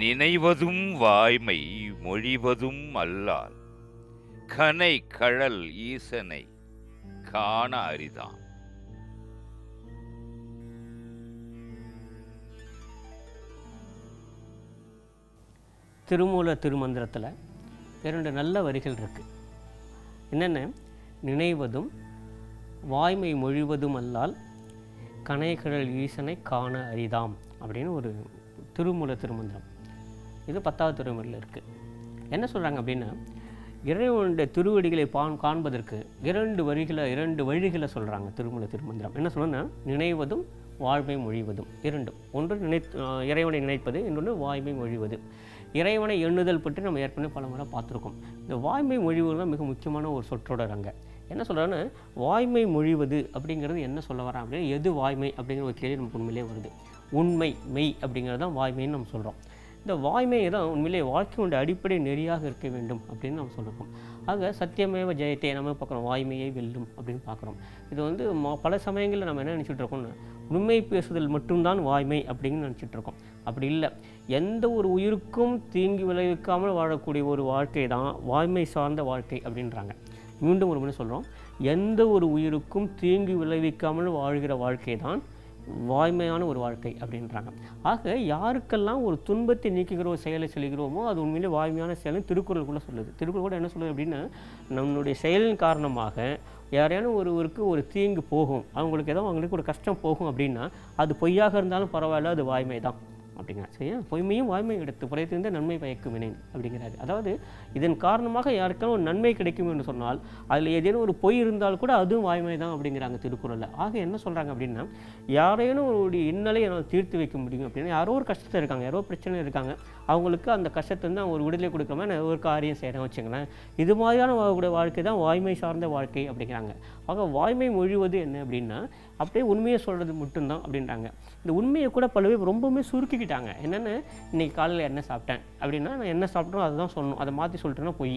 நினைவதும் வாய்மை மொழிவதும் அல்லால் கனை கழல் ஈசனை காண அரிதாம். திருமூல திருமந்திரத்தில் 2 நல்ல வரிகள் இருக்குது. என்னென்ன? நினைவதும் வாய்மை மொழிவதும் அல்லால் கனைகழல் ஈசனை காண அரிதாம் அப்படின்னு ஒரு திருமூல திருமந்திரம். இது 10வது திருமுறையில் இருக்குது. என்ன சொல்கிறாங்க அப்படின்னா, இறைவனுடைய திருவடிகளை காண்பதற்கு 2 வழிகளை சொல்கிறாங்க திருமூல திருமந்திரம். என்ன சொல்லணும்னா, நினைவதும் வாய்மை மொழிவதும் இரண்டும். ஒன்று இறைவனை நினைப்பது, இன்னொன்று வாய்மை மொழிவது. இறைவனை எண்ணுதல் பற்றி நம்ம ஏற்கனவே பல முறை பார்த்துருக்கோம். இந்த வாய்மை மொழிவது தான் மிக முக்கியமான ஒரு சொற்றொடர். அங்கே என்ன சொல்கிறாங்கன்னா, வாய்மை மொழிவது அப்படிங்கிறது என்ன சொல்ல வரான் அப்படின்னா, எது வாய்மை அப்படிங்கிற ஒரு கேள்வி நமக்கு உண்மையிலே வருது. உண்மை மெய் அப்படிங்கிறது தான் வாய்மைன்னு நம்ம சொல்கிறோம். இந்த வாய்மையை தான் உண்மையிலே வாழ்க்கையுடைய அடிப்படை நெறியாக இருக்க வேண்டும் அப்படின்னு நம்ம சொல்லியிருக்கோம். ஆக சத்தியமேவ ஜெயத்தே நம்ம பார்க்குறோம், வாய்மையை வெல்லும் அப்படின்னு பார்க்குறோம். இது பல சமயங்களில் நம்ம என்ன நினச்சிட்டு இருக்கோம்னா, உண்மை பேசுதல் மட்டும்தான் வாய்மை அப்படின்னு நினச்சிட்டு இருக்கோம். அப்படி இல்லை. எந்த ஒரு உயிருக்கும் தீங்கு விளைவிக்காமல் வாழக்கூடிய ஒரு வாழ்க்கை தான் வாய்மை சார்ந்த வாழ்க்கை அப்படின்றாங்க. மீண்டும் ஒரு முறை சொல்கிறோம், எந்த ஒரு உயிருக்கும் தீங்கு விளைவிக்காமல் வாழ்கிற வாழ்க்கை தான் வாய்மையான ஒரு வாழ்க்கை அப்படின்றாங்க. ஆக யாருக்கெல்லாம் ஒரு துன்பத்தை நீக்குகிற ஒரு செயலை செய்கிறோமோ அது உண்மையிலே வாய்மையான செயல்னு திருக்குறள் கூட சொல்லுது. திருக்குறள் கூட என்ன சொல்லுது அப்படின்னா, நம்மளுடைய செயலின் காரணமாக யாரையான ஒருவருக்கு ஒரு தீங்கு போகும், அவங்களுக்கு ஒரு கஷ்டம் போகும் அப்படின்னா அது பொய்யாக இருந்தாலும் பரவாயில்ல, அது வாய்மை தான் அப்படிங்கிறார். சரியா? பொய்மையும் வாய்மை எடுத்து புறைத்திருந்த நன்மை பயக்கும் வினை அப்படிங்கிறாரு. அதாவது இதன் காரணமாக யாருக்கான ஒரு நன்மை கிடைக்கும் என்று சொன்னால் அதில் ஏதேனும் ஒரு பொய் இருந்தால் கூட அதுவும் வாய்மை தான் அப்படிங்கிறாங்க திருக்குறளில். ஆக என்ன சொல்கிறாங்க அப்படின்னா, யாரேனும் ஒரு இன்னலை என்னால் தீர்த்து வைக்க முடியும் அப்படின்னா, யாரோ ஒரு கஷ்டத்தில் இருக்காங்க, யாரோ பிரச்சனை இருக்காங்க, அவங்களுக்கு அந்த கஷ்டத்தை வந்து அவங்க ஒரு விடுதலை கொடுக்குற மாதிரி நான் ஒரு காரியம் செய்கிறேன் வச்சுங்களேன். இது மாதிரியான வாழ்க்கை தான் வாய்மை சார்ந்த வாழ்க்கை அப்படிங்கிறாங்க. ஆக வாய்மை மொழிவது என்ன அப்படின்னா, அப்படியே உண்மையை சொல்கிறது மட்டும்தான் அப்படின்றாங்க. இந்த உண்மையை கூட பல பேர் ரொம்பவுமே சுருக்கிக்கிட்டாங்க. என்னென்னு, இன்றைக்கி காலையில் என்ன சாப்பிட்டேன் அப்படின்னா, நான் என்ன சாப்பிட்டோம் அதை தான் சொல்லணும், அதை மாற்றி சொல்லிட்டேன்னா பொய்.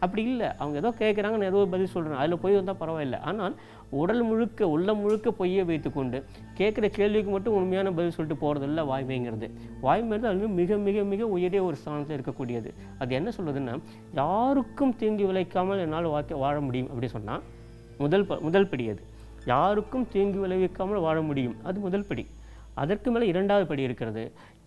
அப்படி இல்லை. அவங்க ஏதோ கேட்குறாங்க, நான் ஏதோ பதில் சொல்கிறேன், அதில் பொய் வந்தால் பரவாயில்லை. ஆனால் உள்ளம் முழுக்க பொய்யை வைத்துக்கொண்டு கேட்குற கேள்விக்கு மட்டும் உண்மையான பதில் சொல்லிட்டு போகிறதில்ல வாய்மைங்கிறது. வாய்மைங்கிறது அது மிக மிக மிக உயரிய ஒரு ஸ்தானத்தில் இருக்கக்கூடியது. அது என்ன சொல்லுதுன்னா, யாருக்கும் தீங்கு விளைவிக்காமல் என்னால் வாழ முடியும் அப்படி சொன்னால் முதல் படி. அது யாருக்கும் தீங்கு விளைவிக்காமல் வாழ முடியும், அது முதல் படி. அதற்கு மேலே 2வது படி இருக்கிறது.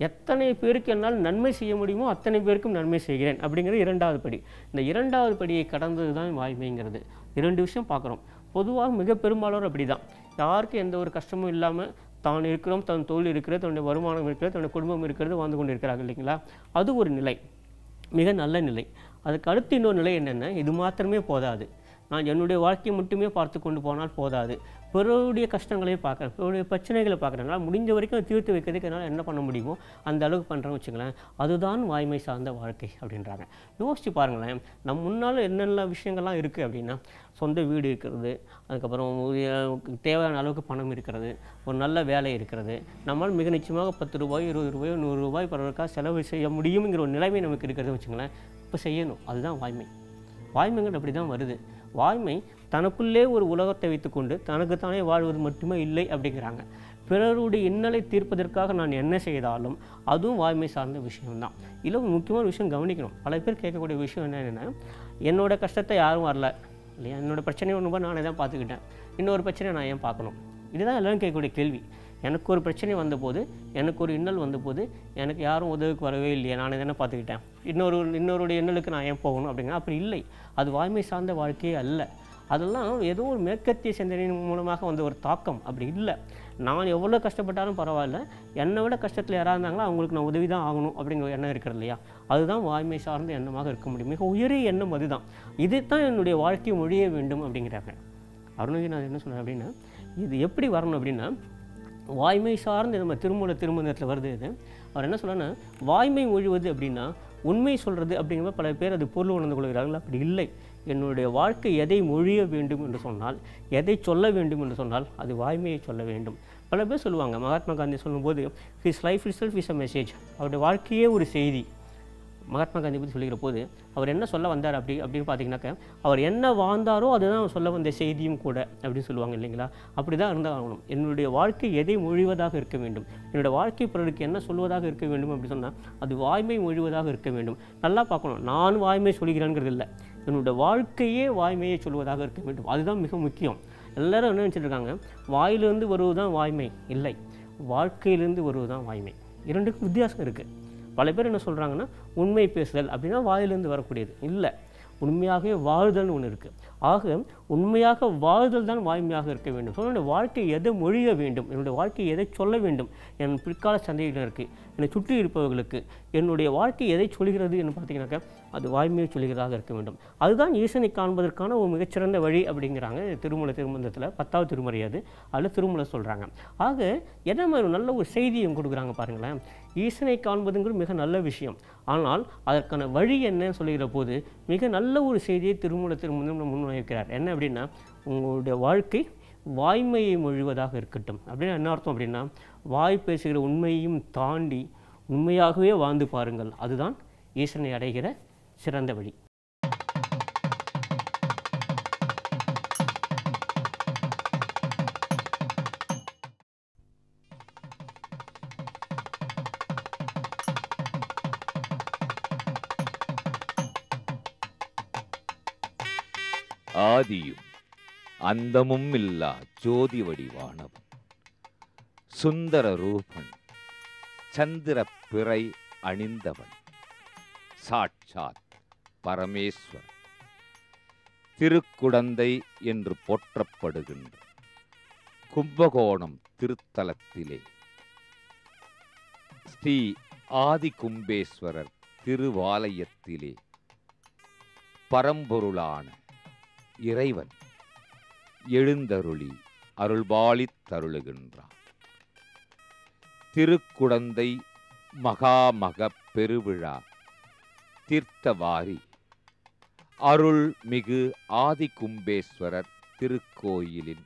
எத்தனை பேருக்கு என்னால் நன்மை செய்ய முடியுமோ அத்தனை பேருக்கும் நன்மை செய்கிறேன் அப்படிங்கிறது 2வது படி. இந்த 2வது படியை கடந்தது தான் வாய்மைங்கிறது. 2 விஷயம் பார்க்குறோம். பொதுவாக மிக பெரும்பாலோர் அப்படி தான். யாருக்கும் எந்த ஒரு கஷ்டமும் இல்லாமல் தான் இருக்கிறோம், தன் தொழில் இருக்கிறது, தன்னுடைய வருமானம் இருக்கிறது, தன்னுடைய குடும்பம் இருக்கிறது, வாழ்ந்து கொண்டு இருக்கிறாங்க இல்லைங்களா? அது ஒரு நிலை, மிக நல்ல நிலை. அதுக்கு அடுத்து இன்னொரு நிலை என்னென்னா, இது மாத்திரமே போதாது. நான் என்னுடைய வாழ்க்கையை மட்டுமே பார்த்து கொண்டு போனால் போதாது, பிறருடைய கஷ்டங்களையும் பார்க்குறேன், பிறருடைய பிரச்சனைகளை பார்க்குறேன். முடிஞ்ச வரைக்கும் தீர்த்து வைக்கிறதுக்கு என்னால் என்ன பண்ண முடியுமோ அந்த அளவுக்கு பண்ணுறேன்னு வச்சுங்களேன். அதுதான் வாய்மை சார்ந்த வாழ்க்கை அப்படின்றாங்க. யோசித்து பாருங்களேன், நம்ம முன்னால் என்னென்ன விஷயங்கள்லாம் இருக்குது அப்படின்னா, சொந்த வீடு இருக்கிறது, அதுக்கப்புறம் தேவையான அளவுக்கு பணம் இருக்கிறது, ஒரு நல்ல வேலை இருக்கிறது, நம்மளால் மிக நிச்சயமாக 10 ரூபாய் 20 ரூபாயோ 100 ரூபாய் பிறருக்காக செலவு செய்ய முடியுங்கிற ஒரு நிலைமை நமக்கு இருக்கிறது வச்சுங்களேன். இப்போ செய்யணும். அதுதான் வாய்மை. வாய்மைங்கிறது அப்படி தான் வருது. வாய்மை தனக்குள்ளே ஒரு உலகத்தை வைத்துக்கொண்டு தனக்குத்தானே வாழ்வது மட்டுமே இல்லை அப்படிங்கிறாங்க. பிறருடைய இன்னலை தீர்ப்பதற்காக நான் என்ன செய்தாலும் அதுவும் வாய்மை சார்ந்த விஷயம்தான். இல்லை, முக்கியமான விஷயம் கவனிக்கணும். பல பேர் கேட்கக்கூடிய விஷயம் என்னென்னா, என்னோட கஷ்டத்தை யாரும் வரல இல்லையா, என்னோடய பிரச்சனை ஒன்று நானே தான் பார்த்துக்கிட்டேன், இன்னொரு பிரச்சனை நான் ஏன் பார்க்கணும்? இதுதான் எல்லோரும் கேட்கக்கூடிய கேள்வி. எனக்கு ஒரு பிரச்சனை வந்தபோது, எனக்கு ஒரு இன்னல் வந்தபோது எனக்கு யாரும் உதவிக்கு வரவே இல்லையா, நானே தானே பார்த்துக்கிட்டேன், இன்னொருடைய இன்னலுக்கு நான் ஏன் போகணும் அப்படிங்கிற. அப்படி இல்லை. அது வாய்மை சார்ந்த வாழ்க்கையே அல்ல. அதெல்லாம் ஏதோ ஒரு மேற்கத்திய சிந்தனையின் மூலமாக வந்த ஒரு தாக்கம். அப்படி இல்லை. நான் எவ்வளோ கஷ்டப்பட்டாலும் பரவாயில்ல, என்னை விட கஷ்டத்தில் யாராக இருந்தாங்களோ அவங்களுக்கு நான் உதவி தான் ஆகணும் அப்படிங்கிற எண்ணம் இருக்கிறது இல்லையா, அதுதான் வாய்மை சார்ந்த எண்ணமாக இருக்க முடியும். மிக உயரிய எண்ணம் அதுதான். இதுதான் என்னுடைய வாழ்க்கை மொழிய வேண்டும் அப்படிங்கிறாங்க. அருணகிரிநாதர் என்ன சொன்னார் அப்படின்னா, இது எப்படி வரணும் அப்படின்னா, வாய்மை சார்ந்து நம்ம திருமூல திருமந்திரத்தில் வருது. இது அவர் என்ன சொல்கிறேன்னா, வாய்மை மொழிவது அப்படின்னா உண்மை சொல்கிறது அப்படிங்கிற பல பேர் அது பொருள் உணர்ந்து கொள்கிறார்கள். அப்படி இல்லை. என்னுடைய வாழ்க்கை எதை மொழிய வேண்டும் என்று சொன்னால், எதை சொல்ல வேண்டும் என்று சொன்னால் அது வாய்மையை சொல்ல வேண்டும். பல பேர் சொல்லுவாங்க, மகாத்மா காந்தி சொல்லும்போது, his life itself is a message. அவருடைய வாழ்க்கையே ஒரு செய்தி. மகாத்மா காந்தி பற்றி சொல்லிக்கிற போது அவர் என்ன சொல்ல வந்தார் அப்படின்னு பார்த்தீங்கன்னாக்க, அவர் என்ன வாழ்ந்தாரோ அதுதான் அவர் சொல்ல வந்த செய்தியும் கூட அப்படின்னு சொல்லுவாங்க இல்லைங்களா? அப்படி தான் இருந்தாகணும். என்னுடைய வாழ்க்கை எதை மொழிவதாக இருக்க வேண்டும், என்னுடைய வாழ்க்கை பிறருக்கு என்ன சொல்வதாக இருக்க வேண்டும் அப்படி சொன்னால் அது வாய்மை மொழிவதாக இருக்க வேண்டும். நல்லா பார்க்கணும், நான் வாய்மை சொல்கிறேங்கிறது இல்லை, என்னுடைய வாழ்க்கையே வாய்மையை சொல்வதாக இருக்க வேண்டும். அதுதான் மிக முக்கியம். எல்லாரும் என்ன நினச்சிட்டு இருக்காங்க, வாயிலிருந்து வருவதுதான் வாய்மை. இல்லை, வாழ்க்கையிலிருந்து வருவதுதான் வாய்மை. இரண்டுக்கும் வித்தியாசம் இருக்குது. பல பேர் என்ன சொல்கிறாங்கன்னா, உண்மை பேசுதல் அப்படின்னா வாயிலிருந்து வரக்கூடியது இல்லை, உண்மையாகவே வாழ்தல்னு ஒன்று இருக்குது. ஆக உண்மையாக வாழ்தல் தான் வாய்மையாக இருக்க வேண்டும். ஸோ என்னுடைய வாழ்க்கை எதை மொழிய வேண்டும், என்னுடைய வாழ்க்கை எதை சொல்ல வேண்டும், என் பிற்கால சந்ததியினருக்கு, என்னை சுற்றி இருப்பவர்களுக்கு என்னுடைய வாழ்க்கை எதை சொல்கிறது என்று பார்த்தீங்கன்னாக்கா அது வாய்மையை சொல்கிறதாக இருக்க வேண்டும். அதுதான் ஈசனை காண்பதற்கான ஒரு மிகச்சிறந்த வழி அப்படிங்கிறாங்க திருமூல திருமந்தத்தில் 10வது திருமுறை அது. அதில் திருமூல சொல்கிறாங்க. ஆக என்ன மாதிரி நல்ல ஒரு செய்தியும் கொடுக்குறாங்க பாருங்களேன். ஈசனை காண்பதுங்கிறது மிக நல்ல விஷயம். ஆனால் அதற்கான வழி என்னன்னு சொல்லுகிற போது மிக நல்ல ஒரு செய்தியை திருமூல திருமந்தம் முன்வைக்கிறார். என்ன அப்படின்னா, உங்களுடைய வாழ்க்கை வாய்மையை மொழிவதாக இருக்கட்டும். அப்படின்னா என்ன அர்த்தம் அப்படின்னா, வாய் பேசுகிற உண்மையையும் தாண்டி உண்மையாகவே வாழ்ந்து பாருங்கள். அதுதான் ஈசனை அடைகிற சிறந்த வழி. ஆதியும் அந்தமும் இல்லா ஜோதி வடிவானவன், சுந்தர ரூபன், சந்திர பிறை அணிந்தவன், சாட்சாத் பரமேஸ்வர், திருக்குடந்தை என்று போற்றப்படுகின்ற கும்பகோணம் திருத்தலத்திலே ஸ்ரீ ஆதி கும்பேஸ்வரர் திருவாலயத்திலே பரம்பொருளான இறைவன் எழுந்தருளி அருள்பாலித் தருளுகின்றான். திருக்குடந்தை மகாமக பெருவிழா தீர்த்தவாரி அருள்மிகு ஆதி கும்பேஸ்வரர் திருக்கோயிலின்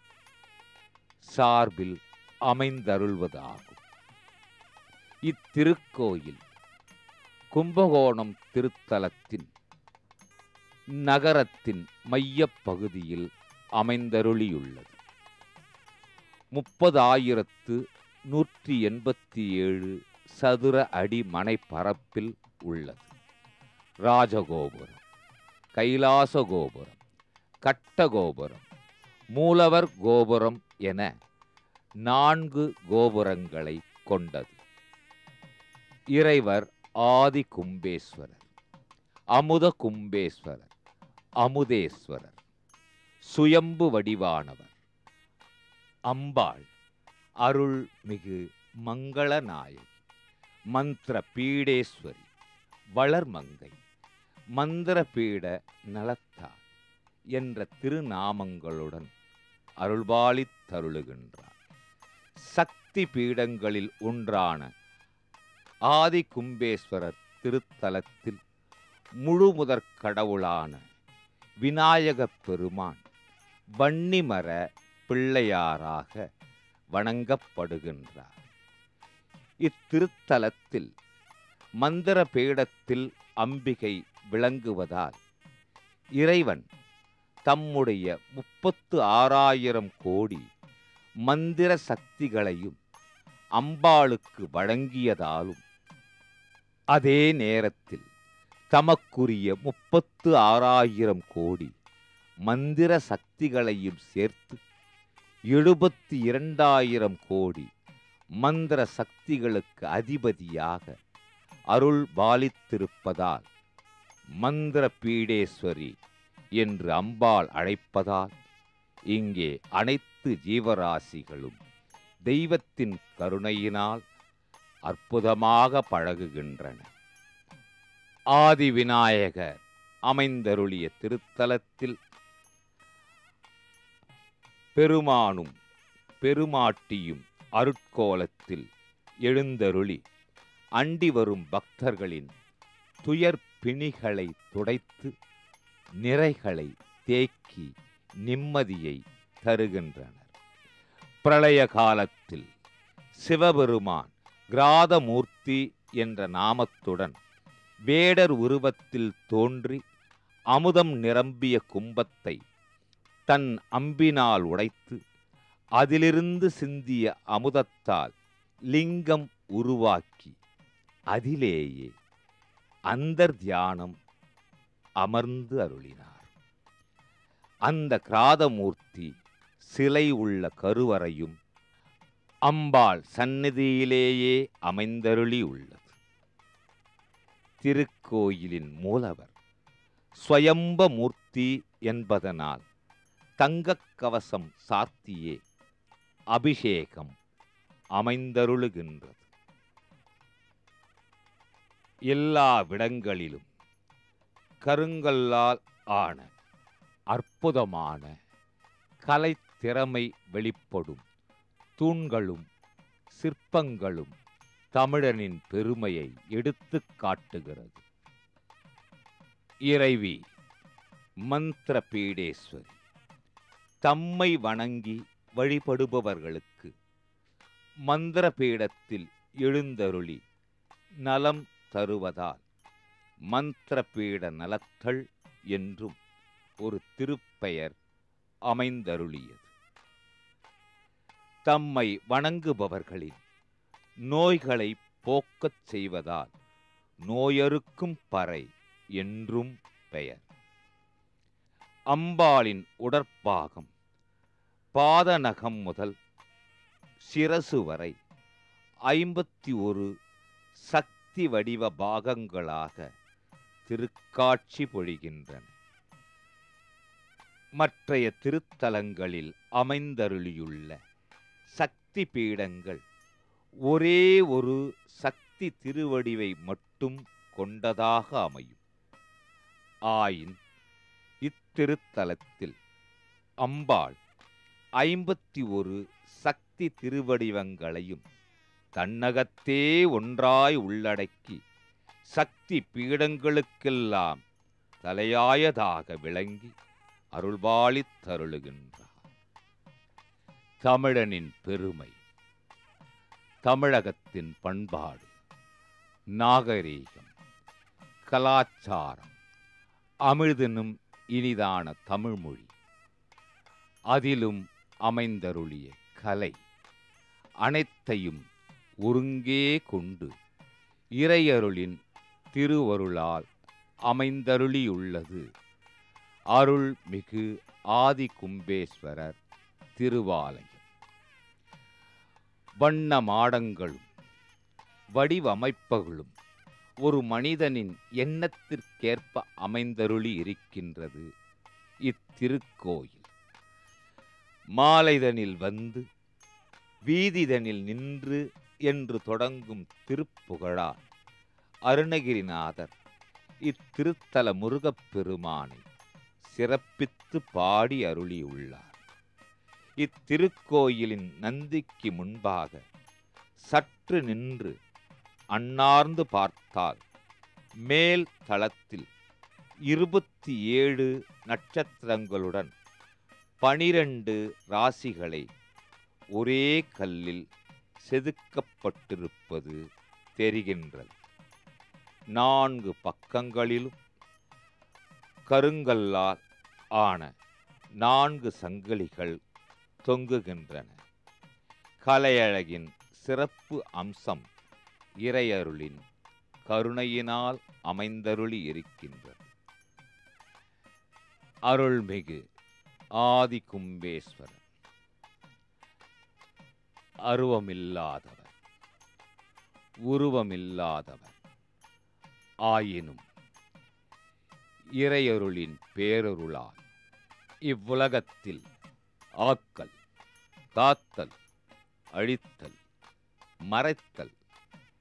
சார்பில் அமைந்தருள்வதாகும். இத்திருக்கோயில் கும்பகோணம் திருத்தலத்தின் நகரத்தின் மையப் பகுதியில் அமைந்தருளியுள்ளது. 30,187 சதுர அடி மனைப்பரப்பில் உள்ளது. ராஜகோபுரம், கைலாச கோபுரம், கட்டகோபுரம், மூலவர் கோபுரம் என 4 கோபுரங்களை கொண்டது. இறைவர் ஆதி கும்பேஸ்வரர், அமுத கும்பேஸ்வரர், அமுதேஸ்வரர், சுயம்பு வடிவானவர், அம்பாள் அருள்மிகு மங்களநாயகி, மந்திர பீடேஸ்வரி, வளர்மங்கை, மந்திரபீட நலத்தார் என்ற திருநாமங்களுடன் அருள்பாலித் தருளுகின்றார். சக்தி பீடங்களில் ஒன்றான ஆதி கும்பேஸ்வரர் திருத்தலத்தில் முழுமுதற் கடவுளான விநாயகப் பெருமான் வன்னிமர பிள்ளையாராக வணங்கப்படுகின்றார். இத்திருத்தலத்தில் மந்திர பீடத்தில் அம்பிகை விளங்குவதால் இறைவன் தம்முடைய 36,000 கோடி மந்திர சக்திகளையும் அம்பாளுக்கு வழங்கியதாலும் அதே நேரத்தில் தமக்குரிய 36,000 கோடி மந்திர சக்திகளையும் சேர்த்து 72,000 கோடி மந்திர சக்திகளுக்கு அதிபதியாக அருள் பாலித்திருப்பதால் மந்திர பீடேஸ்வரி என்று அம்பாள் அழைப்பதால் இங்கே அனைத்து ஜீவராசிகளும் தெய்வத்தின் கருணையினால் அற்புதமாக பழகுகின்றன. ஆதி விநாயகர் அமைந்தருளிய திருத்தலத்தில் பெருமானும் பெருமாட்டியும் அருட்கோலத்தில் எழுந்தருளி அண்டி வரும் பக்தர்களின் துயர் பிணிகளை துடைத்து நிறைகளை தேக்கி நிம்மதியை தருகின்றனர். பிரளய காலத்தில் சிவபெருமான் கிராதமூர்த்தி என்ற நாமத்துடன் வேடர் உருவத்தில் தோன்றி அமுதம் நிரம்பிய கும்பத்தை தன் அம்பினால் உடைத்து அதிலிருந்து சிந்திய அமுதத்தால் லிங்கம் உருவாக்கி அதிலேயே அந்தர்தியானம் அமர்ந்து அருளினார். அந்த கிராதமூர்த்தி சிலை உள்ள கருவறையும் அம்பாள் சந்நிதியிலேயே அமைந்தருளி உள்ளது. திருக்கோயிலின் மூலவர் ஸ்வயம்ப மூர்த்தி என்பதனால் தங்கக் கவசம் சாத்தியே அபிஷேகம் அமைந்தருளுகின்றது. எல்லா விடங்களிலும் கருங்கல்லால் ஆன அற்புதமான கலைத்திறமை வெளிப்படும் தூண்களும் சிற்பங்களும் தமிழனின் பெருமையை எடுத்துக் காட்டுகிறது. இறைவி மந்திர பீடேஸ்வரி தம்மை வணங்கி வழிபடுபவர்களுக்கு மந்திர பீடத்தில் எழுந்தருளி நலம் தருவதால் மந்திரபீட நலத்தள் என்றும் ஒரு திருப்பெயர் அமைந்தருளியது. தம்மை வணங்குபவர்களின் நோய்களை போக்கச் செய்வதால் நோயறுக்கும் பறை என்றும் பெயர். அம்பாளின் உடற்பாகம் பாதநகம் முதல் சிரசு வரை 51 சக்தி வடிவ பாகங்களாக திருக்காட்சி பொழிகின்றன. மற்றைய திருத்தலங்களில் அமைந்தருளியுள்ள சக்தி பீடங்கள் ஒரே ஒரு சக்தி திருவடிவை மட்டும் கொண்டதாக அமையும். ஆயின் இத்திருத்தலத்தில் அம்பாள் 51 சக்தி திருவடிவங்களையும் தன்னகத்தே ஒன்றாய் உள்ளடக்கி சக்தி பீடங்களுக்கெல்லாம் தலையாயதாக விளங்கி அருள்பாலித் தருளுகின்றார். தமிழனின் பெருமை, தமிழகத்தின் பண்பாடு, நாகரீகம், கலாச்சாரம், அமிழ்தெனும் இனிதான தமிழ்மொழி, அதிலும் அமைந்தருளிய கலை அனைத்தையும் ஒருங்கே கொண்டு இறையருளின் திருவருளால் அமைந்தருளியுள்ளது அருள்மிகு ஆதி கும்பேஸ்வரர் திருவாலயம். வண்ண மாடங்களும் வடிவமைப்புகளும் ஒரு மனிதனின் எண்ணத்திற்கேற்ப அமைந்தருளி இருக்கின்றது இத்திருக்கோயில். மாலைதனில் வந்து வீதிதனில் நின்று என்று தொடங்கும் திருப்புகழால் அருணகிரிநாதர் இத்திருத்தல முருகப்பெருமானை சிறப்பித்து பாடி அருளியுள்ளார். இத்திருக்கோயிலின் நந்திக்கு முன்பாக சற்று நின்று அண்ணார்ந்து பார்த்தால் மேல் தளத்தில் 27 நட்சத்திரங்களுடன் 12 ராசிகளை ஒரே கல்லில் செதுக்கப்பட்டிருப்பது தெரிகின்றது. 4 பக்கங்களிலும் கருங்கல்லால் ஆன 4 சங்கிலிகள் தொங்குகின்றன. கலையழகின் சிறப்பு அம்சம் இறையருளின் கருணையினால் அமைந்தருளி இருக்கின்றது. அருள்மிகு ஆதி கும்பேஸ்வரர் அருவமில்லாதவர், உருவமில்லாதவர் ஆயினும் இறையருளின் பேரருளால் இவ்வுலகத்தில் ஆக்கல், காத்தல், அழித்தல், மறைத்தல்,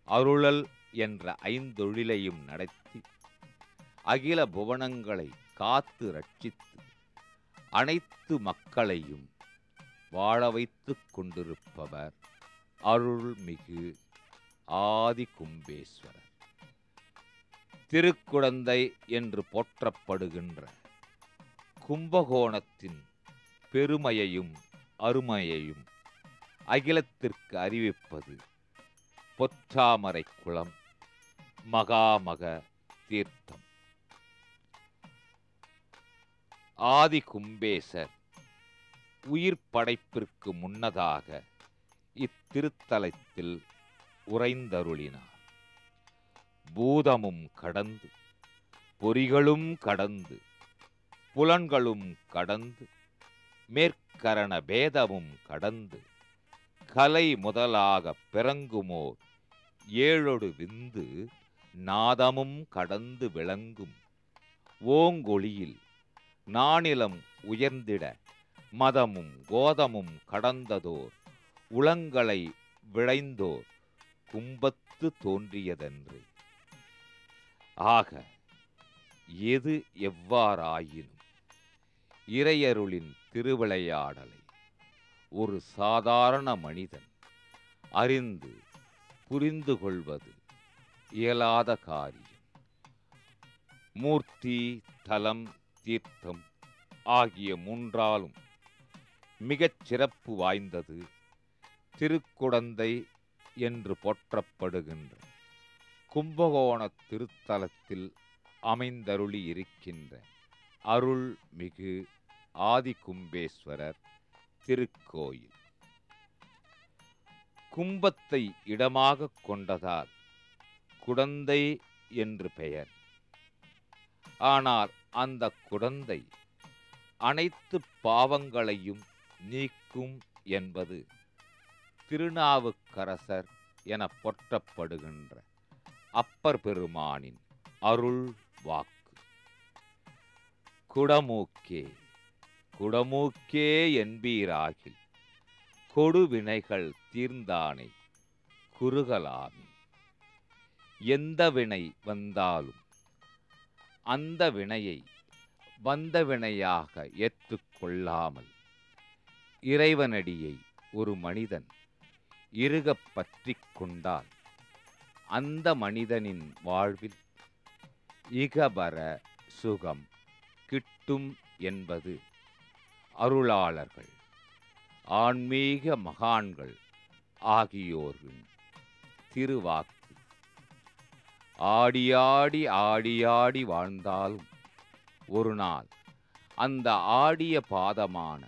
அருளல் என்ற 5 தொழிலையும் நடத்தி அகில புவனங்களை காத்து ரட்சித்து அனைத்து மக்களையும் வாழ வைத்துக் கொண்டிருப்பவர் அருள்மிகு ஆதி கும்பேஸ்வரர். திருக்குடந்தை என்று போற்றப்படுகின்ற கும்பகோணத்தின் பெருமையையும் அருமையையும் அகிலத்திற்கு அறிவிப்பது பொற்றாமரை குளம் மகாமக தீர்த்தம். ஆதி கும்பேசர் உயிர் படைப்பிற்கு முன்னதாக இத்திருத்தலத்தில் உறைந்தருளினார். பூதமும் கடந்து, பொறிகளும் கடந்து, புலன்களும் கடந்து, மேற்கரண பேதமும் கடந்து, கலை முதலாக பிறங்குமோர் ஏழொடு விந்து நாதமும் கடந்து விளங்கும் ஓங்கொளியில் நானிலம் உயர்ந்திட மதமும் கோதமும் கடந்ததோர் உளங்களை விளைந்தோர் கும்பத்து தோன்றியதன்று. ஆக எது எவ்வாறாயினும் இறையருளின் திருவிளையாடலை ஒரு சாதாரண மனிதன் அறிந்து புரிந்து கொள்வது இயலாத காரியம். மூர்த்தி, தலம், தீர்த்தம் ஆகிய மூன்றாலும் மிகச் சிறப்பு வாய்ந்தது திருக்குடந்தை என்று போற்றப்படுகின்ற கும்பகோண திருத்தலத்தில் அமைந்தருளி இருக்கின்ற அருள்மிகு ஆதிகும்பேஸ்வரர் திருக்கோயில். கும்பத்தை இடமாக கொண்டதால் குடந்தை என்று பெயர். ஆனால் அந்த குடந்தை அனைத்து பாவங்களையும் நீக்கும் என்பது திருநாவுக்கரசர் என போற்றப்படுகின்ற அப்பர் பெருமானின் அருள் வாக்கு. குடமூக்கே குடமூக்கே என்பீராகில் கொடுவினைகள் தீர்ந்தானை குறுகலாமே. எந்த வினை வந்தாலும் அந்த வினையை வந்த வினையாக ஏற்றுக்கொள்ளாமல் இறைவனடியை ஒரு மனிதன் இறுகப் பற்றிக் கொண்டால் அந்த மனிதனின் வாழ்வில் இகபர சுகம் கிட்டும் என்பது அருளாளர்கள், ஆன்மீக மகான்கள் ஆகியோரின் திருவாக்கு. ஆடியாடி ஆடியாடி வாழ்ந்தாலும் ஒரு நாள் அந்த ஆடிய பாதமான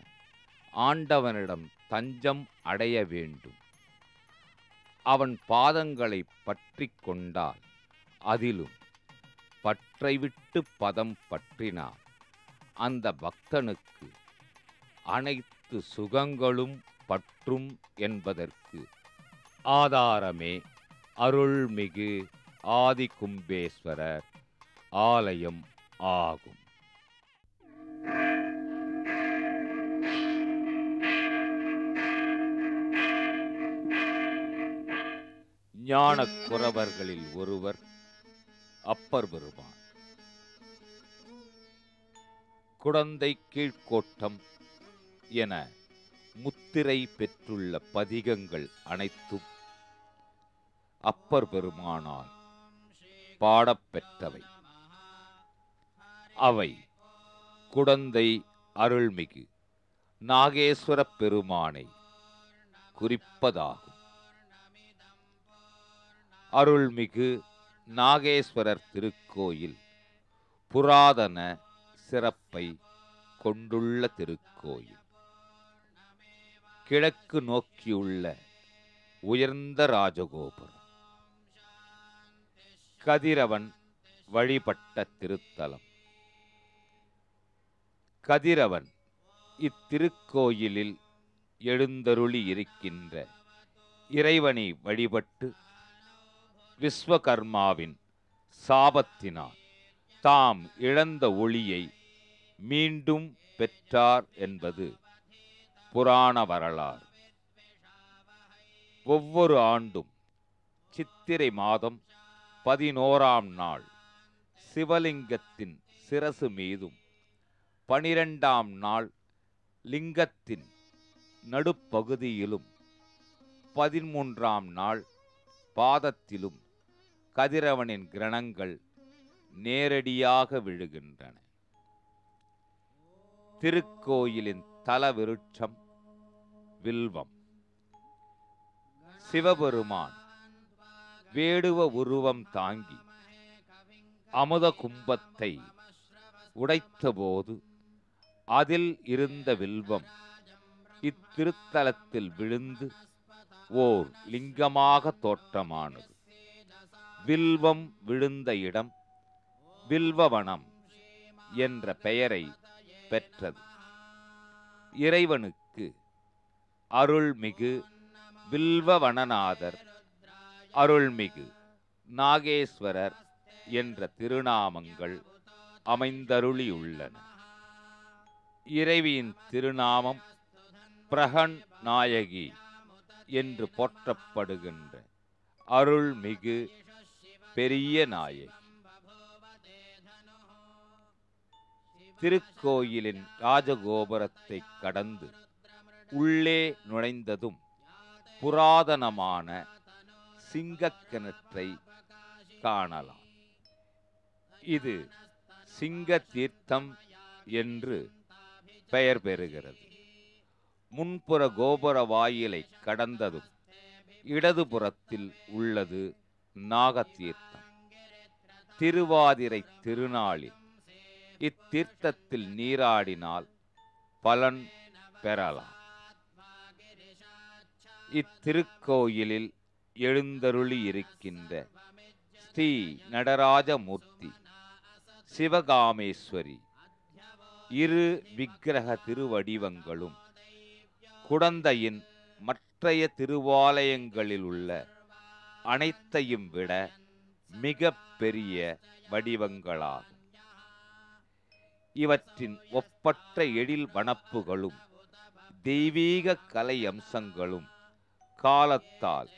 ஆண்டவனிடம் தஞ்சம் அடைய வேண்டும். அவன் பாதங்களை பற்றி கொண்டால், அதிலும் பற்றை விட்டு பதம் பற்றினார் அந்த பக்தனுக்கு அனைத்து சுகங்களும் பற்றும் என்பதற்கு ஆதாரமே அருள்மிகு ஆதிகும்பேஸ்வரர் ஆலயம் ஆகும். ஞானக் குரவர்களில் ஒருவர் அப்பர் பெருமான். குடந்தை கீழ்க்கோட்டம் என முத்திரை பெற்றுள்ள பதிகங்கள் அனைத்தும் அப்பர் பெருமானால் பாடப்பெற்றவை. அவை குடந்தை அருள்மிகு நாகேஸ்வரப் பெருமானை குறிப்பதாகும். அருள்மிகு நாகேஸ்வரர் திருக்கோயில் புராதன சிறப்பை கொண்டுள்ள திருக்கோயில். கிழக்கு நோக்கியுள்ள உயர்ந்த ராஜகோபுரம். கதிரவன் வழிபட்ட திருத்தலம். கதிரவன் இத்திருக்கோயிலில் எழுந்தருளி இருக்கின்ற இறைவனை வழிபட்டு விஸ்வகர்மாவின் சாபத்தினால் தாம் இழந்த ஒளியை மீண்டும் பெற்றார் என்பது புராண வரலாறு. ஒவ்வொரு ஆண்டும் சித்திரை மாதம் 11ஆம் நாள் சிவலிங்கத்தின் சிரசு மீதும் 12ஆம் நாள் லிங்கத்தின் நடுப்பகுதியிலும் 13ஆம் நாள் பாதத்திலும் கதிரவனின் கிரணங்கள் நேரடியாக விழுகின்றன. திருக்கோயிலின் தல விருட்சம் வில்வம். சிவபெருமான் வேடுவ உருவம் தாங்கி அமுத கும்பத்தை உடைத்தபோது அதில் இருந்த வில்வம் இத்திருத்தலத்தில் விழுந்து ஓர் லிங்கமாக தோற்றமானது. வில்வம் விழுந்த இடம் வில்வவனம் என்ற பெயரை பெற்றது. இறைவனுக்கு அருள்மிகு வில்வவனநாதர், அருள்மிகு நாகேஸ்வரர் என்ற திருநாமங்கள் அமைந்தருளியுள்ளன. இறைவியின் திருநாமம் பிரகன் நாயகி என்று போற்றப்படுகின்ற அருள்மிகு பெரிய நாயகி. திருக்கோயிலின் ராஜகோபுரத்தை கடந்து உள்ளே நுழைந்ததும் புராதனமான சிங்கக்கிணற்றை காணலாம். இது சிங்க தீர்த்தம் என்று பெயர் பெறுகிறது. முன்புற கோபுர வாயிலை கடந்ததும் இடதுபுறத்தில் உள்ளது நாகத்தீர்த்தம். திருவாதிரை திருநாளில் இத்தீர்த்தத்தில் நீராடினால் பலன் பெறலாம். இத்திருக்கோயிலில் எழுந்தருளி இருக்கின்ற ஸ்ரீ நடராஜமூர்த்தி, சிவகாமேஸ்வரி இரு விக்கிரக திருவடிவங்களும் குடந்தையின் மற்றைய திருவாலயங்களில் உள்ள அனைத்தையும் விட மிக பெரிய வடிவங்களாகும். இவற்றின் ஒப்பற்ற எழில் வனப்புகளும் தெய்வீக கலை அம்சங்களும் காலத்தால்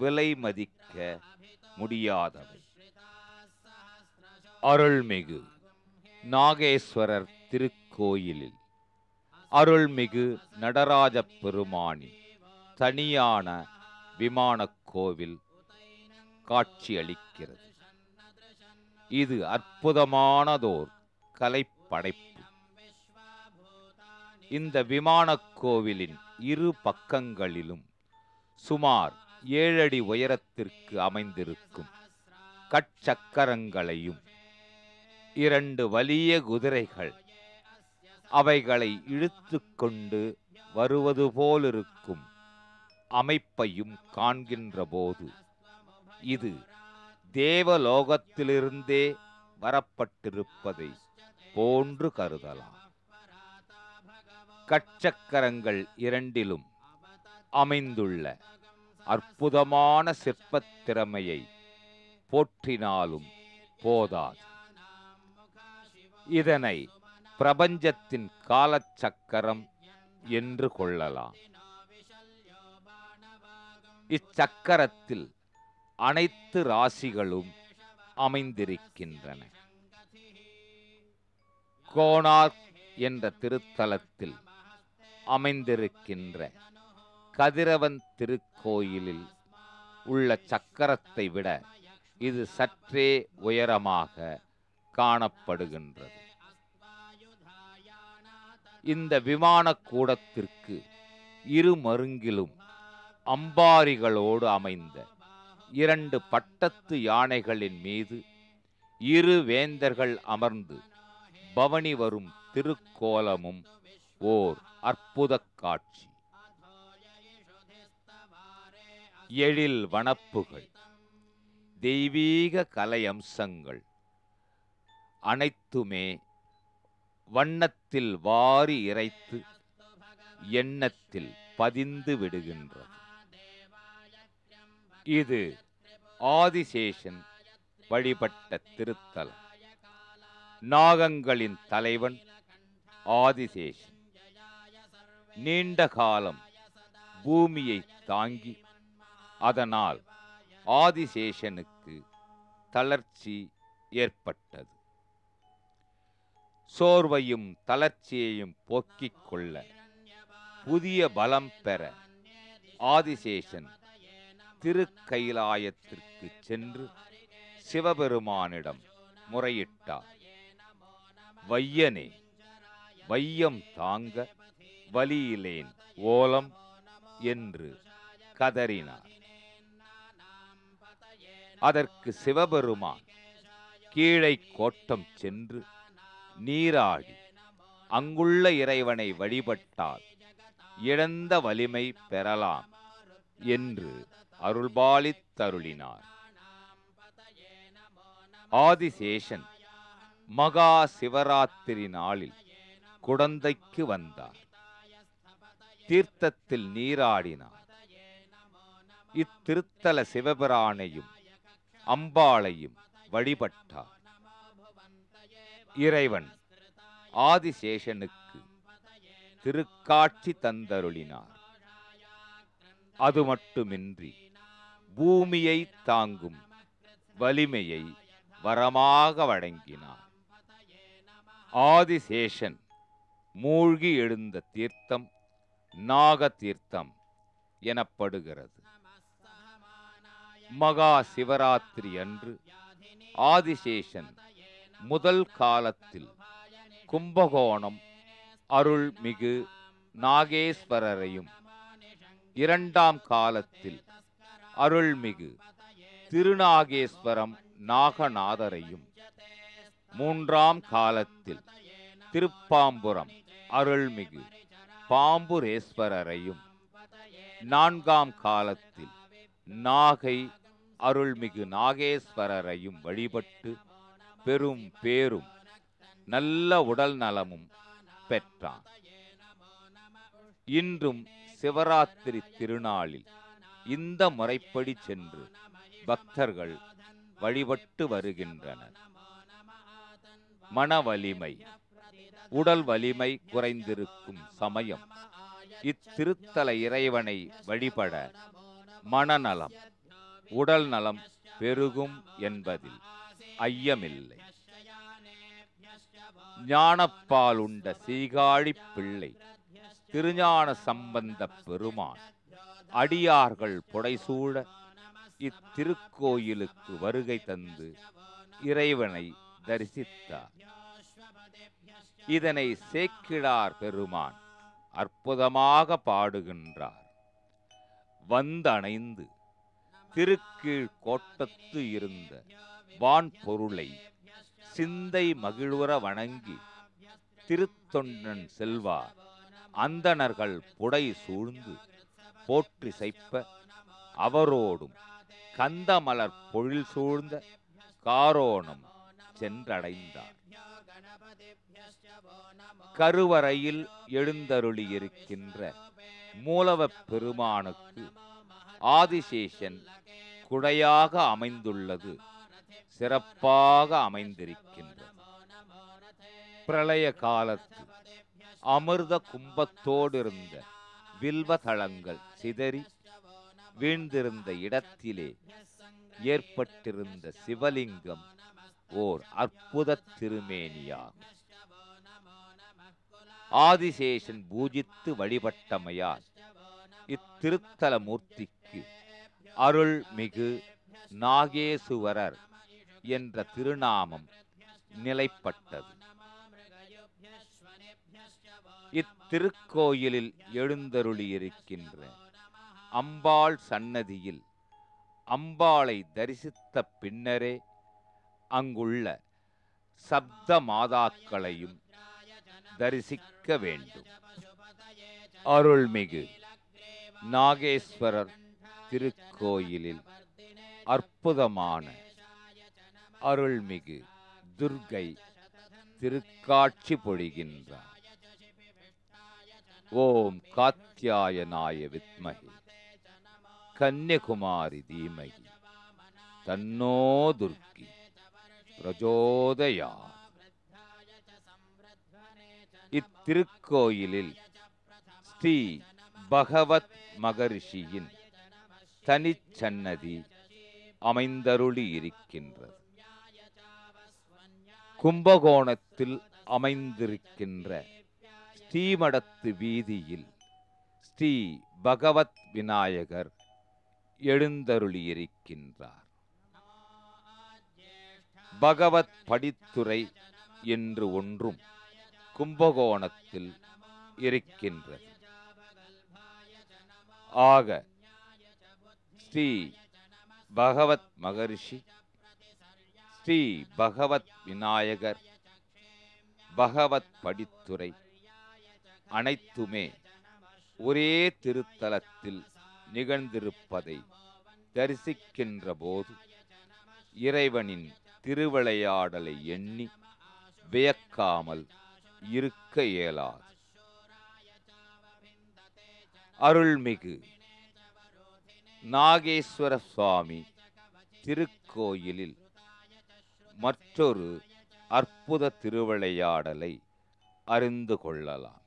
விலை மதிக்க முடியாதவை. அருள்மிகு நாகேஸ்வரர் திருக்கோயிலில் அருள்மிகு நடராஜ பெருமானின் தனியான விமானக் கோவில் காட்சியளிக்கிறது. இது அற்புதமானதோர் கலைப்படைப்பு. இந்த விமானக் கோவிலின் இரு பக்கங்களிலும் சுமார் 7 அடி உயரத்திற்கு அமைந்திருக்கும் கற்சக்கரங்களையும் 2 வலிய குதிரைகள் அவைகளை இழுத்து கொண்டு வருவது போலிருக்கும் அமைப்பையும் காண்கின்ற போது இது தேவலோகத்திலிருந்தே வரப்பட்டிருப்பதை போன்று கருதலாம். கற்சக்கரங்கள் இரண்டிலும் அமைந்துள்ள அற்புதமான சிற்பத் திறமையை போற்றினாலும் போதாது. இதனை பிரபஞ்சத்தின் காலச்சக்கரம் என்று கொள்ளலாம். இச்சக்கரத்தில் அனைத்து ராசிகளும் அமைந்திருக்கின்றன. கோனார்க் என்ற திருத்தலத்தில் அமைந்திருக்கின்ற கதிரவன் திருக்கோயிலில் உள்ள சக்கரத்தை விட இது சற்றே உயரமாக காணப்படுகின்றது. இந்த விமான கூடத்திற்கு இரு மருங்கிலும் அம்பாரிகளோடு அமைந்த 2 பட்டத்து யானைகளின் மீது இரு வேந்தர்கள் அமர்ந்து பவனி வரும் திருக்கோலமும் ஓர் அற்புத காட்சி. எழில் வனப்புகள், தெய்வீக கலை அம்சங்கள் அனைத்துமே வண்ணத்தில் வாரி இறைத்து எண்ணத்தில் பதிந்து விடுகின்றது. இது ஆதிசேஷன் வழிபட்ட திருத்தலம். நாகங்களின் தலைவன் ஆதிசேஷன் நீண்ட காலம் பூமியை தாங்கி, அதனால் ஆதிசேஷனுக்கு தளர்ச்சி ஏற்பட்டது. சோர்வையும் தளர்ச்சியையும் போக்கிக் கொள்ள, புதிய பலம் பெற ஆதிசேஷன் திருக்கைலாயத்திற்கு சென்று சிவபெருமானிடம் முறையிட்டார். வையனே, வையம் தாங்க வலியிலேன் ஓலம் என்று கதறினார். அதற்கு சிவபெருமான் கீழை கோட்டம் சென்று நீராடி அங்குள்ள இறைவனை வழிபட்டால் இழந்த வலிமை பெறலாம் என்று அருள்பாலித்தருளினார். ஆதிசேஷன் மகா சிவராத்திரி நாளில் குடந்தைக்கு வந்தார். தீர்த்தத்தில் நீராடினார். இத்திருத்தல சிவபிரானையும் அம்பாளையும் வழிபட்டார். இறைவன் ஆதிசேஷனுக்கு திருக்காட்சி தந்தருளினார். அது மட்டுமின்றி பூமியை தாங்கும் வலிமையை வரமாக வழங்கினார். ஆதிசேஷன் மூழ்கி எழுந்த தீர்த்தம் நாக தீர்த்தம் எனப்படுகிறது. மகா சிவராத்திரி அன்று ஆதிசேஷன் முதல் காலத்தில் கும்பகோணம் அருள்மிகு நாகேஸ்வரரையும், இரண்டாம் காலத்தில் அருள்மிகு திருநாகேஸ்வரம் நாகநாதரையும், மூன்றாம் காலத்தில் திருப்பாம்புரம் அருள்மிகு பாம்புரேஸ்வரரையும், நான்காம் காலத்தில் நாகை அருள்மிகு நாகேஸ்வரரையும் வழிபட்டு பெரும் பேரும் நல்ல உடல் நலமும் பெற்றான். இன்றும் சிவராத்திரி திருநாளில் இந்த முறைப்படி சென்று பக்தர்கள் வழிபட்டு வருகின்றனர். மன வலிமை, உடல் வலிமை குறைந்திருக்கும் சமயம் இத்திருத்தல இறைவனை வழிபட மனநலம், உடல் நலம் பெருகும் என்பதில் ஐயமில்லை. ஞானப்பால் உண்ட சீகாழி பிள்ளை திருஞான சம்பந்த பெருமான் அடியார்கள் புடைசூழ இத்திருக்கோயிலுக்கு வருகை தந்து இறைவனை தரிசித்தார். இதனை சேக்கிழார் பெருமான் அற்புதமாக பாடுகின்றார். வந்தணைந்து திருக்கீழ் கோட்டத்து இருந்த வான் பொருளை சிந்தை மகிழ்வுற வணங்கி திருத்தொண்டன் செல்வார் அந்தணர்கள் புடை சூழ்ந்து போற்றி சைப்ப அவரோடும் கந்தமலர் பொழில் சூழ்ந்த காரோணம் சென்றடைந்தார். கருவறையில் எழுந்தருளியிருக்கின்ற மூலவப் பெருமானுக்கு ஆதிசேஷன் குடையாக அமைந்துள்ளது சிறப்பாக அமைந்திருக்கின்றது. பிரளய காலத்து அமிர்த கும்பத்தோடிருந்த வில்வதளங்கள் சிதறி வீழ்ந்திருந்த இடத்திலே ஏற்பட்டிருந்த சிவலிங்கம் ஓர் அற்புத திருமேனியாகும். ஆதிசேஷன் பூஜித்து வழிபட்டமையால் இத்திருத்தல மூர்த்திக்கு அருள்மிகு நாகேசுவரர் என்ற திருநாமம் நிலைப்பட்டது. இத்திருக்கோயிலில் எழுந்தருளியிருக்கின்ற அம்பாள் சன்னதியில் அம்பாளை தரிசித்த பின்னரே அங்குள்ள சப்த மாதாக்களையும் தரிசிக்க வேண்டும். அருள்மிகு நாகேஸ்வரர் திருக்கோயிலில் அற்புதமான அருள்மிகு துர்க்கை திருக்காட்சி பொழிகின்றார். ஓம் காத்யாயனாய வித்மஹி கன்யகுமாரி தீமகி தன்னோ துர்க்கி பிரஜோதயாத். இத்திருக்கோயிலில் ஸ்ரீ பகவத் மகரிஷியின் தனிச்சன்னதி அமைந்தருளி இருக்கின்றது. கும்பகோணத்தில் அமைந்திருக்கின்ற ஸ்ரீமடத்து வீதியில் ஸ்ரீ பகவத் விநாயகர் எழுந்தருளியிருக்கின்றார். பகவத் படித்துறை என்று ஒன்றும் கும்பகோணத்தில் இருக்கின்றது. ஆக ஸ்ரீ பகவத் மகரிஷி ஸ்ரீ பகவத் விநாயகர், பகவத் படித்துறை அனைத்துமே ஒரே திருத்தலத்தில் நிகழ்ந்திருப்பதை தரிசிக்கின்ற போது இறைவனின் திருவிளையாடலை எண்ணி வியக்காமல் இருக்க இயலாது. அருள்மிகு நாகேஸ்வர சுவாமி திருக்கோயிலில் மற்றொரு அற்புத திருவிளையாடலை அறிந்து கொள்ளலாம்.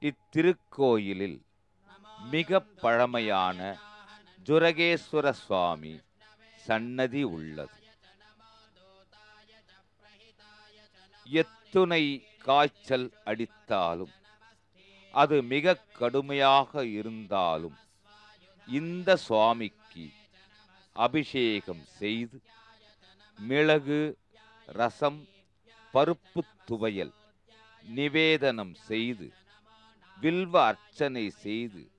இத்திருக்கோயிலில் மிக பழமையான ஜுரகேஸ்வர சுவாமி சன்னதி உள்ளது. எத்துணை காய்ச்சல் அடித்தாலும், அது மிக கடுமையாக இருந்தாலும், இந்த சுவாமிக்கு அபிஷேகம் செய்து மிளகு ரசம் பருப்பு துவையல் நிவேதனம் செய்து வில்வ அர்ச்சனை செய்து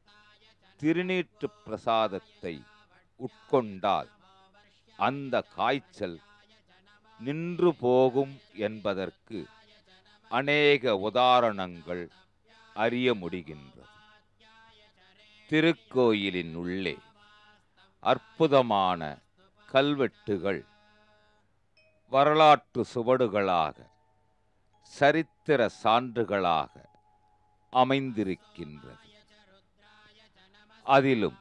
திருநீற்று பிரசாதத்தை உட்கொண்டால் அந்த காய்ச்சல் நின்று போகும் என்பதற்கு அநேக உதாரணங்கள் அறிய முடிகின்றது. திருக்கோயிலின் உள்ளே அற்புதமான கல்வெட்டுகள் வரலாற்று சுவடுகளாக, சரித்திர சான்றுகளாக அமைந்திருக்கின்றது. அதிலும்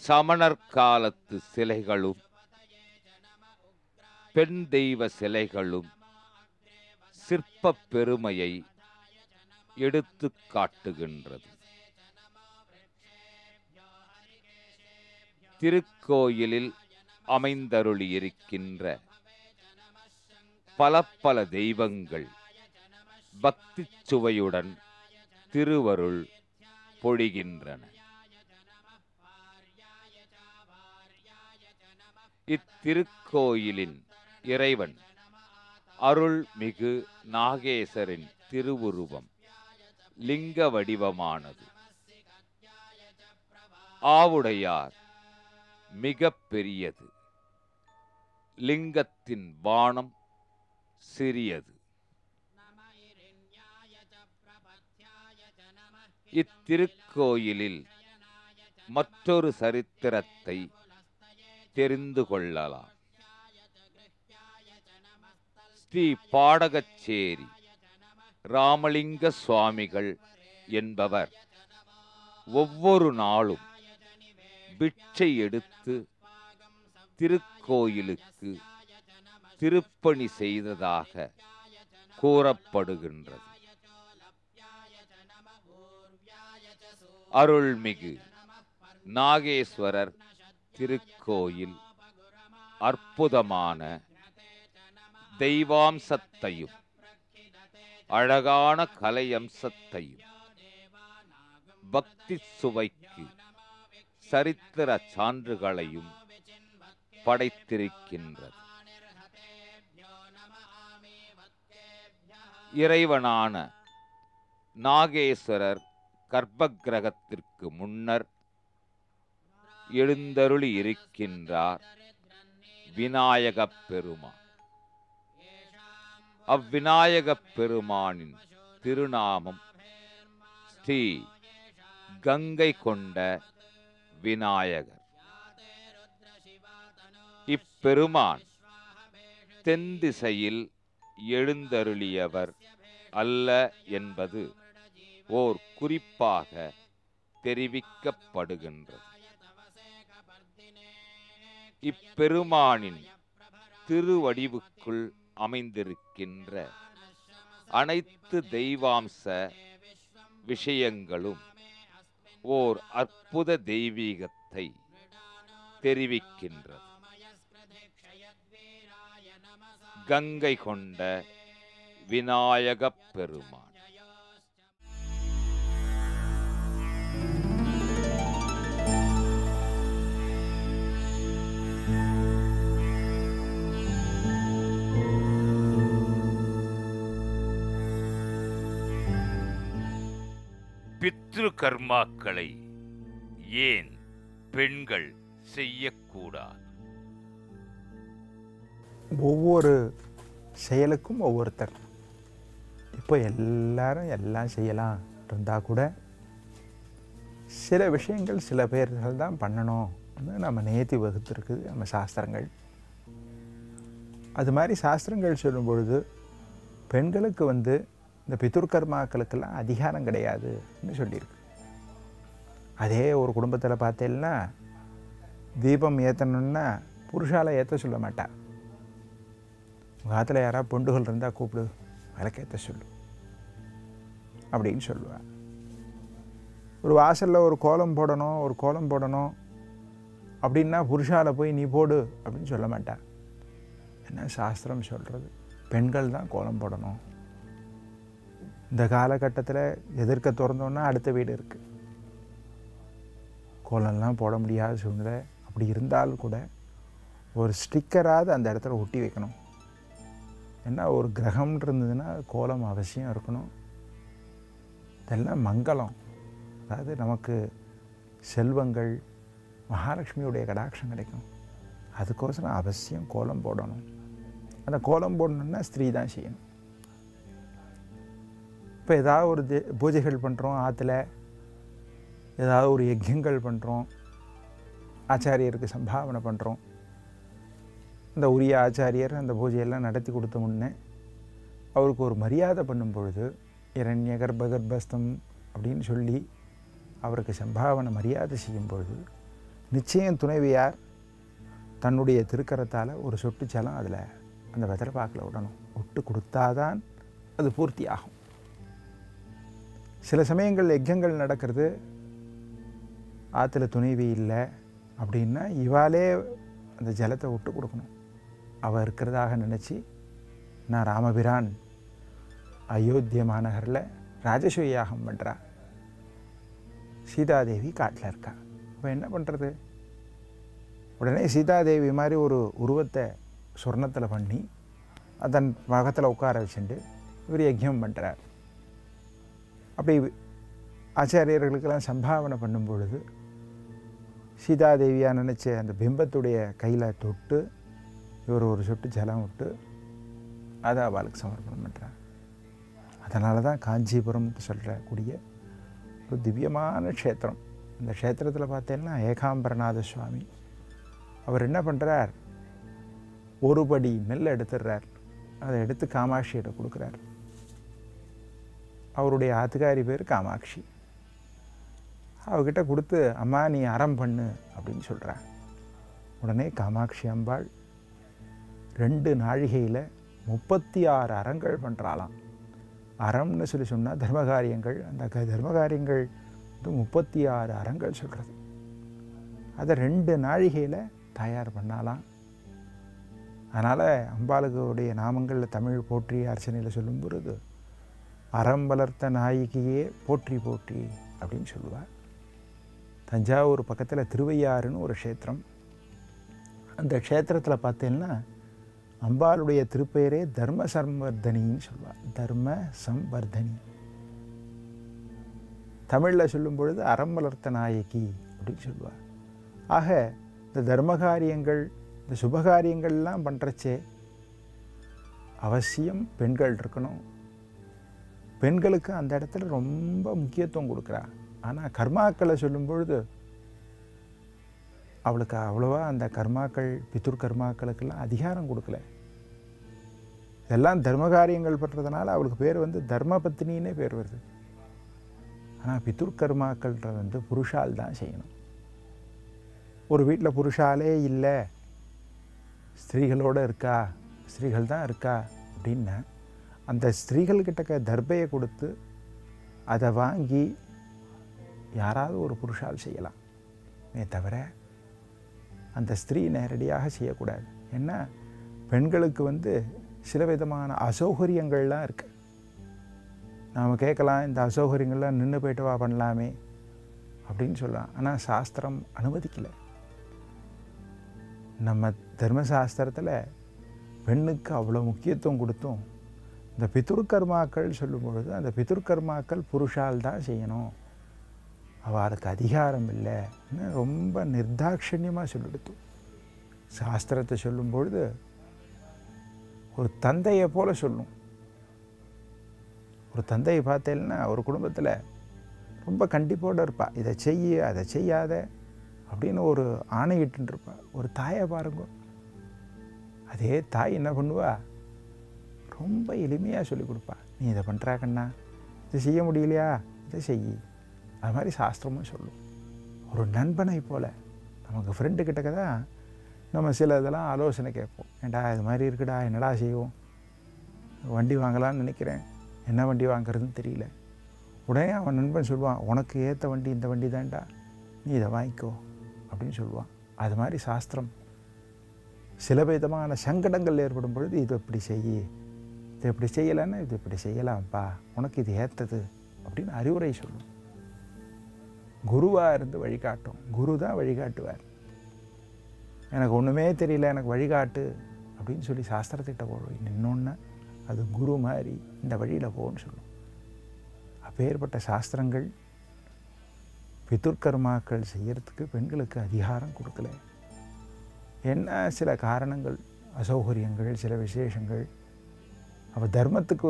சமணர் காலத்து சிலைகளும் பெண் தெய்வ சிலைகளும் சிற்ப பெருமையை எடுத்து காட்டுகின்றது. திருக்கோயிலில் அமைந்தருளியிருக்கின்ற பல பல தெய்வங்கள் பக்தி சுவையுடன் திருவருள் பொழிகின்றன. இத்திருக்கோயிலின் இறைவன் அருள்மிகு நாகேசரின் திருவுருவம் லிங்க வடிவமானது. ஆவுடையார் மிக பெரியது, லிங்கத்தின் வானம் சிறியது. இத்திருக்கோயிலில் மற்றொரு சரித்திரத்தை தெரிந்து கொள்ளலாம். ஸ்ரீ பாடகச்சேரி ராமலிங்க சுவாமிகள் என்பவர் ஒவ்வொரு நாளும் பிட்சை எடுத்து திருக்கோயிலுக்கு திருப்பணி செய்ததாக கூறப்படுகின்றது. அருள்மிகு நாகேஸ்வரர் திருக்கோயில் அற்புதமான தெய்வாம்சத்தையும் அழகான கலையம்சத்தையும் பக்தி சுவைக்கு சரித்திர சான்றுகளையும் படைத்திருக்கின்றது. இறைவனான நாகேஸ்வரர் கர்ப்பகிரகத்திற்கு முன்னர் எழுந்தருளி இருக்கின்றார் விநாயகப் பெருமான். அவ்விநாயகப் பெருமானின் திருநாமம் ஸ்ரீ கங்கை கொண்ட விநாயகர். இப்பெருமான் தென் திசையில் எழுந்தருளியவர் அல்ல என்பது ஓர் குறிப்பாக தெரிவிக்கப்படுகின்றது. இப்பெருமானின் திருவடிவுக்குள் அமைந்திருக்கின்ற அனைத்து தெய்வாம்ச விஷயங்களும் ஓர் அற்புத தெய்வீகத்தை தெரிவிக்கின்றது. கங்கை கொண்ட விநாயகப் பெருமான். பித்ரு கர்மாக்களை ஏன் பெண்கள் செய்யக்கூடாது? ஒவ்வொரு செயலுக்கும் ஒவ்வொருத்தர். இப்போ எல்லாரும் எல்லாம் செய்யலாம் இருந்தால் கூட சில விஷயங்கள் சில பேர்கள் தான் பண்ணணும் நம்ம நேர்த்தி வகுத்திருக்குது நம்ம சாஸ்திரங்கள். அது மாதிரி சாஸ்திரங்கள் சொல்லும் பொழுது பெண்களுக்கு இந்த பிதுர்கர்மாக்களுக்கெல்லாம் அதிகாரம் கிடையாதுன்னு சொல்லியிருக்கு. அதே ஒரு குடும்பத்தில் பார்த்தேன்னா தீபம் ஏற்றணுன்னா புருஷால் ஏற்ற சொல்ல மாட்டாள். உங்கள் காலத்தில் யாராவது பொண்டுகள் இருந்தால் கூப்பிடு விளக்கேற்ற சொல்லு அப்படின்னு சொல்லுவாள். ஒரு வாசலில் ஒரு கோலம் போடணும் அப்படின்னா புருஷால் போய் நீ போடு அப்படின்னு சொல்ல மாட்டாள். என்ன சாஸ்திரம் சொல்கிறது, பெண்கள் தான் கோலம் போடணும். இந்த காலகட்டத்தில் எதிர்க்க திறந்தோன்னா அடுத்த வீடு இருக்குது, கோலம்லாம் போட முடியாத சூழ்நிலை. அப்படி இருந்தாலும் கூட ஒரு ஸ்டிக்கராவது அந்த இடத்துல ஒட்டி வைக்கணும். ஏன்னா ஒரு கிரகம் இருந்ததுன்னா கோலம் அவசியம் இருக்கணும். இதெல்லாம் மங்களம். அதாவது நமக்கு செல்வங்கள் மகாலட்சுமியுடைய கடாட்சம் கிடைக்கும். அதுக்கோசரம் அவசியம் கோலம் போடணும். அந்த கோலம் போடணுன்னா ஸ்திரீ தான் செய்யணும். இப்போ ஏதாவது ஒரு பூஜைகள் பண்ணுறோம், ஆற்றுல ஏதாவது ஒரு யஜ்யங்கள் பண்ணுறோம், ஆச்சாரியருக்கு சம்பாவனை பண்ணுறோம். அந்த உரிய ஆச்சாரியர் அந்த பூஜையெல்லாம் நடத்தி கொடுத்த முன்னே அவருக்கு ஒரு மரியாதை பண்ணும் பொழுது இரண்ய கர்ப்பகர்ப்பஸ்தம் அப்படின்னு சொல்லி அவருக்கு சம்பாவனை மரியாதை செய்யும் பொழுது நிச்சயம் துணைவியார் தன்னுடைய திருக்கரத்தால் ஒரு சொட்டு ஜலம் அதில் அந்த வெத்தலைப்பாக்கில் விடணும். விட்டு கொடுத்தாதான் அது பூர்த்தி ஆகும். சில சமயங்கள் யஜ்யங்கள் நடக்கிறது, ஆற்றுல துணைவி இல்லை அப்படின்னா இவாளே அந்த ஜலத்தை விட்டு கொடுக்கணும். அவள் இருக்கிறதாக நினச்சி, நான் ராமபிரான் அயோத்திய மாநகரில் ராஜசூய யாகம் பண்ணுறா, சீதாதேவி காட்டில் இருக்கா. இப்போ என்ன பண்ணுறது? உடனே சீதாதேவி மாதிரி ஒரு உருவத்தை சொர்ணத்தில் பண்ணி அதன் பக்கத்தில் உட்கார வச்சுட்டு இவர் யஜ்யம் பண்ணுறார். அப்படி ஆச்சாரியர்களுக்கெல்லாம் சம்பாவனை பண்ணும் பொழுது சீதாதேவியாக நினச்ச அந்த பிம்பத்துடைய கையில் தொட்டு இவர் ஒரு சொட்டு ஜலம் விட்டு அதை அவளுக்கு சமர்ப்பணம் பண்ணுறார். அதனால தான் காஞ்சிபுரம்னு சொல்கிறக்கூடிய ஒரு திவ்யமான க்ஷேத்திரம். இந்த க்ஷேத்திரத்தில் பார்த்தேன்னா ஏகாம்பரநாத சுவாமி அவர் என்ன பண்ணுறார், ஒரு படி நெல் எடுத்துடுறார், அதை எடுத்து காமாட்சியிட கொடுக்குறார். அவருடைய ஆத்துக்காரி பேர் காமாட்சி. அவகிட்ட கொடுத்து, அம்மா நீ அறம் பண்ணு அப்படின்னு சொல்கிறார். உடனே காமாட்சி அம்பாள் 2 நாழிகையில் 36 அறங்கள் பண்ணுறாளாம். அறம்னு சொன்னால் தர்மகாரியங்கள். அந்த தர்மகாரியங்கள் 36 அறங்கள் சொல்கிறது. அதை 2 நாழிகையில் தயார் பண்ணாலாம். அதனால் அம்பாளுடைய நாமங்களில் தமிழ் போற்றி அர்ச்சனையில் சொல்லும் பொழுது அறம் வளர்த்த நாயகியே போற்றி போற்றி அப்படின்னு சொல்லுவாள். தஞ்சாவூர் பக்கத்தில் திருவையாறுன்னு ஒரு க்ஷேத்திரம். அந்த க்ஷேத்திரத்தில் பார்த்தீங்கன்னா அம்பாளுடைய திருப்பெயரே தர்ம சம்வர்தனின்னு சொல்லுவாள். தர்ம சம்வர்தனி. தமிழில் சொல்லும் பொழுது அறம் வளர்த்த நாயகி அப்படின்னு சொல்லுவாள். ஆக இந்த தர்மகாரியங்கள் இந்த சுபகாரியங்கள்லாம் பண்ணுறச்சே அவசியம் பெண்கள் இருக்கணும். பெண்களுக்கு அந்த இடத்துல ரொம்ப முக்கியத்துவம் கொடுக்குறா. ஆனால் கர்மாக்களை சொல்லும் பொழுது அவளுக்கு அவ்வளோவா அந்த கர்மாக்கள் பிதுர் கர்மாக்களுக்கெல்லாம் அதிகாரம் கொடுக்கல. இதெல்லாம் தர்மகாரியங்கள் பண்ணுறதுனால அவளுக்கு பேர் தர்ம பத்னின்னே பேர் வருது. ஆனால் பிதுர் கர்மாக்கள்ன்றது புருஷால் தான் செய்யணும். ஒரு வீட்டில் புருஷாலே இல்லை, ஸ்திரீகளோடு இருக்கா, ஸ்திரீகள் தான் இருக்கா அப்படின்னா அந்த ஸ்திரீகள்கிட்ட தர்பையை கொடுத்து அதை வாங்கி யாராவது ஒரு புருஷால் செய்யலாம் தவிர அந்த ஸ்திரீ நேரடியாக செய்யக்கூடாது. ஏன்னா பெண்களுக்கு சில விதமான அசௌகரியங்கள்லாம் இருக்குது. நாம் கேட்கலாம், இந்த அசௌகரியங்கள்லாம் நின்று போய்ட்டு வா பண்ணலாமே அப்படின்னு சொல்லலாம். ஆனால் சாஸ்திரம் அனுமதிக்கலை. நம்ம தர்மசாஸ்திரத்தில் பெண்ணுக்கு அவ்வளோ முக்கியத்துவம் கொடுத்தும் இந்த பிதுர்கர்மாக்கள் சொல்லும் பொழுது அந்த பிதுர்கர்மாக்கள் புருஷால் தான் செய்யணும், அவளுக்கு அதிகாரம் இல்லைன்னு ரொம்ப நிர்தாட்சண்யமாக சொல்லிடுத்து. சாஸ்திரத்தை சொல்லும் பொழுது ஒரு தந்தையை போல சொல்லும். ஒரு தந்தையை பார்த்தேன்னா ஒரு குடும்பத்தில் ரொம்ப கண்டிப்போடு இருப்பா. இதை செய்ய அதை செய்யாத அப்படின்னு ஒரு ஆணையிட்டு இருப்பா. ஒரு தாயை பாருங்க, அதே தாய் என்ன பண்ணுவா, ரொம்ப எளிமையாக சொல்லிக் கொடுப்பா. நீ இதை பண்ணுறாக்கண்ணா, இதை செய்ய முடியலையா, இதை செய். அது மாதிரி சாஸ்திரமும் சொல்லும். ஒரு நண்பனை போல் நமக்கு ஃப்ரெண்டு கிட்டக்க தான் நம்ம சில இதெல்லாம் ஆலோசனை கேட்போம். ஏண்டா இது மாதிரி இருக்குடா, என்னடா செய்வோம், வண்டி வாங்கலான்னு நினைக்கிறேன், என்ன வண்டி வாங்குறதுன்னு தெரியல. உடனே அவன் நண்பன் சொல்லுவான், உனக்கு ஏற்ற வண்டி இந்த வண்டி தான்டா, நீ இதை வாங்கிக்கோ அப்படின்னு சொல்லுவான். அது மாதிரி சாஸ்திரம் சில விதமான சங்கடங்கள் ஏற்படும் பொழுது இது இப்படி செய், இது இப்படி செய்யலைன்னா இது இப்படி செய்யலாம்ப்பா, உனக்கு இது ஏற்றது அப்படின்னு அறிவுரை சொல்லும். குருவாக இருந்து வழிகாட்டும். குரு தான் வழிகாட்டுவார். எனக்கு ஒன்றுமே தெரியல, எனக்கு வழிகாட்டு அப்படின்னு சொல்லி சாஸ்திரத்திட்ட போய் நின்னோன்னா அது குரு மாதிரி இந்த வழியில் போன்னு சொல்லும். அப்பேற்பட்ட சாஸ்திரங்கள் பிதுர்கர்மாக்கள் செய்யறதுக்கு பெண்களுக்கு அதிகாரம் கொடுக்கல. என்ன சில காரணங்கள், அசௌகரியங்கள், சில விசேஷங்கள், அவள் தர்மத்துக்கு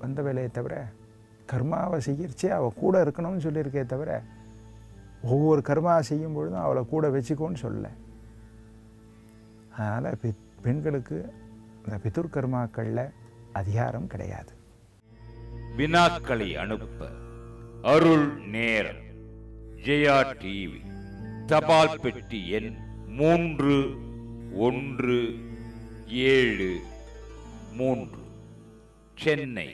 வந்த வேலையை தவிர கர்மாவை செய்யறச்சே அவள் கூட இருக்கணும்னு சொல்லியிருக்கே தவிர ஒவ்வொரு கர்மா செய்யும் பொழுதும் அவளை கூட வச்சுக்கோன்னு சொல்லலை. அதனால் பெண்களுக்கு இந்த பிதுர்கர்மாக்களில் அதிகாரம் கிடையாது. வினாக்களை அனுப்ப அருள் நேரம் ஜெயா டிவி, தபால் பெட்டி எண் 3173, சென்னை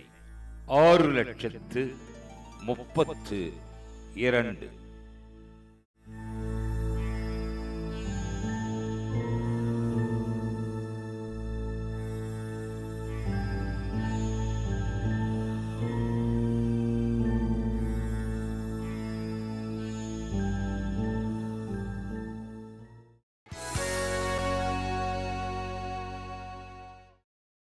6,32,000.